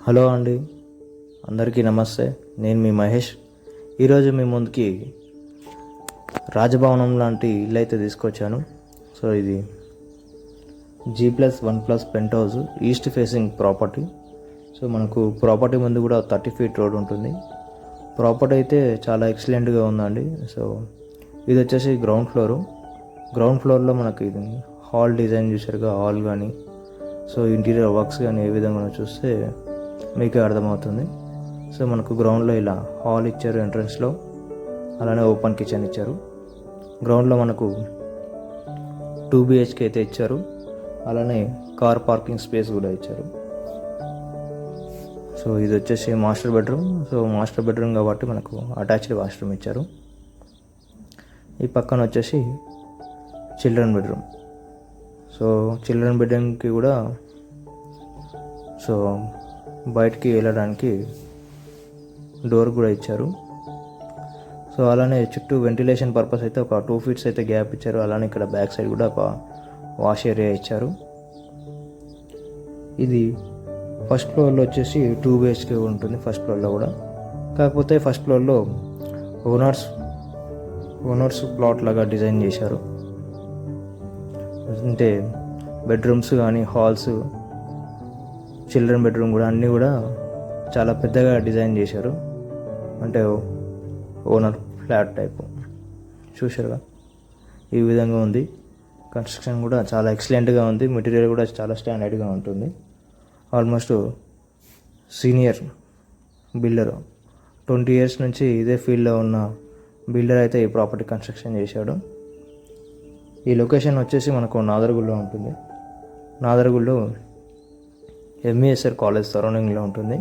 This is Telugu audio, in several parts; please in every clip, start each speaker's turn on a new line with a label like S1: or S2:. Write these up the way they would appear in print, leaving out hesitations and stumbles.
S1: హలో అండి, అందరికీ నమస్తే. నేను మీ మహేష్. ఈరోజు మీ ముందుకి రాజభవనం లాంటి ఇల్లు అయితే తీసుకొచ్చాను. సో ఇది G+1+ penthouse east facing property. So మనకు ప్రాపర్టీ ముందు కూడా 30 ఫీట్ రోడ్ ఉంటుంది. ప్రాపర్టీ అయితే చాలా ఎక్సలెంట్గా ఉందండి. సో ఇది వచ్చేసి గ్రౌండ్ ఫ్లోర్లో మనకు ఇది హాల్ డిజైన్ చూసారుగా, హాల్ కానీ సో ఇంటీరియర్ వర్క్స్ కానీ ఏ విధంగా చూస్తే మీకే అర్థమవుతుంది. సో మనకు గ్రౌండ్లో ఇలా హాల్ ఇచ్చారు, ఎంట్రన్స్లో అలానే ఓపెన్ కిచెన్ ఇచ్చారు. గ్రౌండ్లో మనకు 2 BHK అయితే ఇచ్చారు, అలానే కార్ పార్కింగ్ స్పేస్ కూడా ఇచ్చారు. సో ఇది వచ్చేసి మాస్టర్ బెడ్రూమ్ కాబట్టి మనకు అటాచ్డ్ వాష్రూమ్ ఇచ్చారు. ఈ పక్కన వచ్చేసి చిల్డ్రన్ బెడ్రూమ్. సో చిల్డ్రన్ బెడ్రూమ్కి కూడా సో బయటికి వెళ్ళడానికి డోర్ కూడా ఇచ్చారు. సో అలానే చుట్టూ వెంటిలేషన్ పర్పస్ అయితే ఒక 2 feet అయితే గ్యాప్ ఇచ్చారు. అలానే ఇక్కడ బ్యాక్ సైడ్ కూడా ఒక వాష్ ఏరియా ఇచ్చారు. ఇది ఫస్ట్ ఫ్లోర్లో వచ్చేసి 2 BHK ఉంటుంది ఫస్ట్ ఫ్లోర్లో కూడా. కాకపోతే ఫస్ట్ ఫ్లోర్లో ఓనర్స్ ప్లాట్ లాగా డిజైన్ చేశారు. అంటే బెడ్రూమ్స్ కానీ హాల్స్, చిల్డ్రన్ బెడ్రూమ్ కూడా అన్నీ కూడా చాలా పెద్దగా డిజైన్ చేశారు. అంటే ఓనర్ ఫ్లాట్ టైపు చూశారుగా, ఈ విధంగా ఉంది. కన్స్ట్రక్షన్ కూడా చాలా ఎక్సలెంట్గా ఉంది. మెటీరియల్ కూడా చాలా స్టాండర్డ్గా ఉంటుంది. ఆల్మోస్ట్ సీనియర్ బిల్డర్, 20 years నుంచి ఇదే ఫీల్డ్లో ఉన్న బిల్డర్ అయితే ఈ ప్రాపర్టీ కన్స్ట్రక్షన్ చేశాడు. ఈ లొకేషన్ వచ్చేసి మనకు నాదర్గుల్లో ఉంటుంది. నాదర్గుల్లో MESR కాలేజ్ సరౌండింగ్లో ఉంటుంది.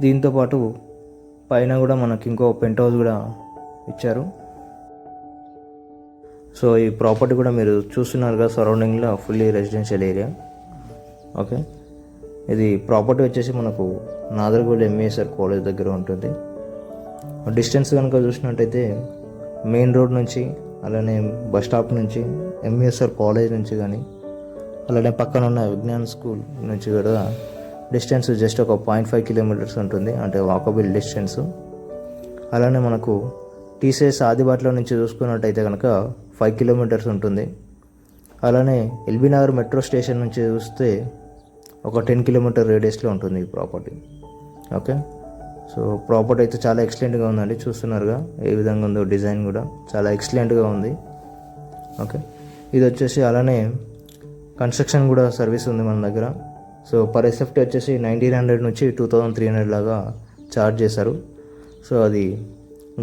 S1: దీంతోపాటు పైన కూడా మనకి ఇంకో పెంట్ హౌస్ కూడా ఇచ్చారు. సో ఈ ప్రాపర్టీ కూడా మీరు చూస్తున్నారుగా, సరౌండింగ్లో ఫుల్లీ రెసిడెన్షియల్ ఏరియా. ఓకే, ఇది ప్రాపర్టీ వచ్చేసి మనకు నాదర్గూడ MESR కాలేజ్ దగ్గర ఉంటుంది. డిస్టెన్స్ కనుక చూసినట్టయితే మెయిన్ రోడ్ నుంచి, అలానే బస్ స్టాప్ నుంచి, MESR కాలేజ్ నుంచి కానీ, అలానే పక్కన ఉన్న విజ్ఞాన్ స్కూల్ నుంచి కూడా డిస్టెన్స్ జస్ట్ ఒక 0.5 kilometers ఉంటుంది, అంటే వాకబుల్ డిస్టెన్స్. అలానే మనకు TCS ఆదిబాట్లో నుంచి చూసుకున్నట్టయితే కనుక 5 kilometers ఉంటుంది. అలానే LB నగర్ మెట్రో స్టేషన్ నుంచి చూస్తే ఒక 10 kilometer రేడియస్లో ఉంటుంది ఈ ప్రాపర్టీ. ఓకే, సో ప్రాపర్టీ అయితే చాలా ఎక్సలెంట్గా ఉందండి. చూస్తున్నారుగా ఏ విధంగా ఉందో, డిజైన్ కూడా చాలా ఎక్సలెంట్గా ఉంది. ఓకే, ఇది వచ్చేసి అలానే కన్స్ట్రక్షన్ కూడా సర్వీస్ ఉంది మన దగ్గర. సో పర్ SFT వచ్చేసి 1900 నుంచి 2300 లాగా ఛార్జ్ చేశారు. సో అది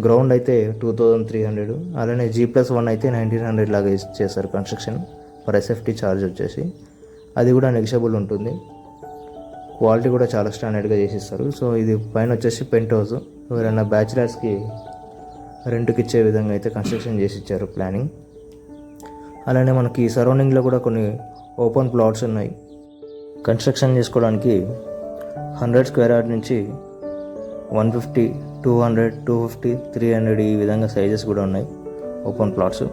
S1: గ్రౌండ్ అయితే 2300, అలానే G+1 అయితే 1900 లాగా చేశారు కన్స్ట్రక్షన్. పర్ SFT ఛార్జ్ వచ్చేసి అది కూడా నెగిషియబుల్ ఉంటుంది. క్వాలిటీ కూడా చాలా స్టాండర్డ్గా చేసిస్తారు. సో ఇది పైన వచ్చేసి పెంట్ హౌస్, ఎవరైనా బ్యాచిలర్స్కి రెంట్కి ఇచ్చే విధంగా అయితే కన్స్ట్రక్షన్ చేసి ఇచ్చారు ప్లానింగ్. అలానే మనకి సరౌండింగ్లో కూడా కొన్ని ఓపెన్ ప్లాట్స్ ఉన్నాయి. కన్స్ట్రక్షన్ చేసుకోవడానికి 100 square yard నుంచి 150, 200, 250, 300 ఈ విధంగా సైజెస్ కూడా ఉన్నాయి ఓపెన్ ప్లాట్స్.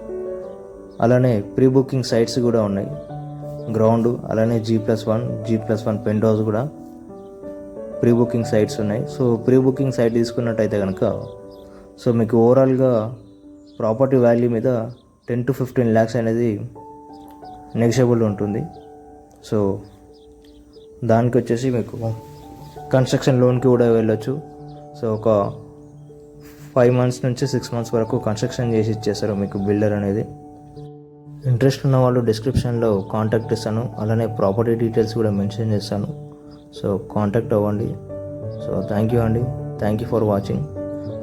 S1: అలానే ప్రీ బుకింగ్ సైట్స్ కూడా ఉన్నాయి. గ్రౌండ్ అలానే G+1 పెంట్ హౌస్ కూడా ప్రీ బుకింగ్ సైట్స్ ఉన్నాయి. సో ప్రీ బుకింగ్ సైట్ తీసుకున్నట్టయితే కనుక సో మీకు ఓవరాల్గా ప్రాపర్టీ వాల్యూ మీద 10 to 15 lakhs అనేది నెగిషియబుల్ ఉంటుంది. సో దానికి వచ్చేసి మీకు కన్స్ట్రక్షన్ లోన్కి కూడా వెళ్ళొచ్చు. సో ఒక 5 months నుంచి 6 months వరకు కన్స్ట్రక్షన్ చేసి ఇచ్చేస్తారు మీకు బిల్డర్ అనేది. ఇంట్రెస్ట్ ఉన్న వాళ్ళు డిస్క్రిప్షన్లో కాంటాక్ట్ ఇస్తాను, అలానే ప్రాపర్టీ డీటెయిల్స్ కూడా మెన్షన్ చేస్తాను. సో కాంటాక్ట్ అవ్వండి. సో థ్యాంక్ యూ అండి, thank you for watching.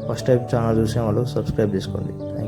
S1: First time channel చూసే వాళ్ళు సబ్స్క్రైబ్ చేసుకోండి. Thank you.